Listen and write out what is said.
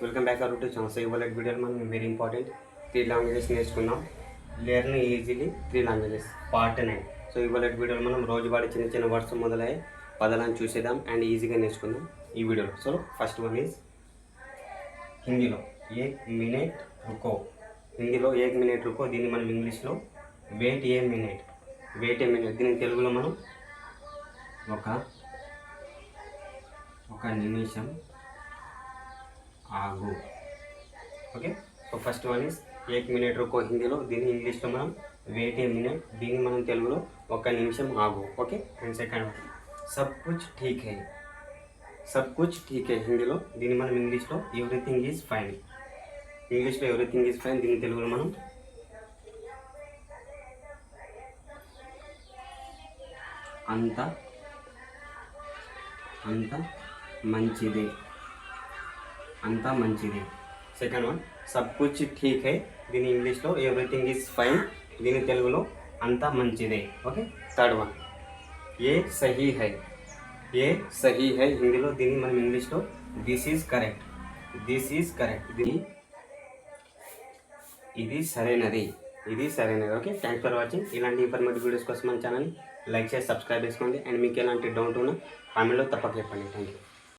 Welcome back our to channel. So ఇవాళ వీడియోలో మనం వెరీ ఇంపార్టెంట్ 3 లాంగ్వేజెస్ నేర్చుకుందాం. Learn easily 3 languages part 9. So ఇవాళ వీడియోలో మనం రోజువారీ చిన్న చిన్న వర్డ్స్ మొదలయ్యే పదాలను చూసేద్దాం అండ్ ఈజీగా నేర్చుకుందాం ఈ వీడియోలో. సో ఫస్ట్ వన్ ఈజ్ హిందీలో ఏక్ మినిట్ రుకో. హిందీలో ఏక్ మినిట్ రుకో, దీన్ని మనం ఇంగ్లీష్లో wait a minute. Wait a minute, దీన్ని తెలుగులో మనం ఒక నిమిషం ఆగు. Okay, so first one is ఏక్ మినిట్ రుకో హిందీలో, దీన్ని ఇంగ్లీష్లో మనం వెయిట్ ఏ మినిట్, దీన్ని మనం తెలుగులో ఒక నిమిషం ఆగు. ఓకే, అండ్ సెకండ్ వన్ సబ్ కుచ్ ఠీక్ హై. సబ్ కుచ్ ఠీక్ హై హిందీలో, దీన్ని మనం ఇంగ్లీష్లో ఎవ్రీథింగ్ ఈజ్ ఫైన్. ఇంగ్లీష్లో ఎవ్రీథింగ్ ఈజ్ ఫైన్, దీన్ని తెలుగులో మనం అంత మంచిదే. అంతా మంచిదే. సెకండ్ వన్ సబ్ కుచ్ ఠీక్ హై, దీని ఇంగ్లీష్లో ఎవ్రీథింగ్ ఈజ్ ఫైన్, దీని తెలుగులో అంతా మంచిదే. ఓకే, థర్డ్ వన్ ఏ సహీ హై. ఏ సహీ హై హిందీలో, దీన్ని మనం ఇంగ్లీష్లో this is correct. This is correct, ఇది సరైనది. ఇది సరైనది. Okay, thanks for watching. ఇలాంటి ఇన్ఫర్మేటివ్ వీడియోస్ కోసం మన ఛానల్ని లైక్ చేసి సబ్స్క్రైబ్ చేసుకోండి. అండ్ మీకు ఎలాంటి డౌట్ ఉన్నా కామెంట్లో తప్పక చెప్పండి. Thank you.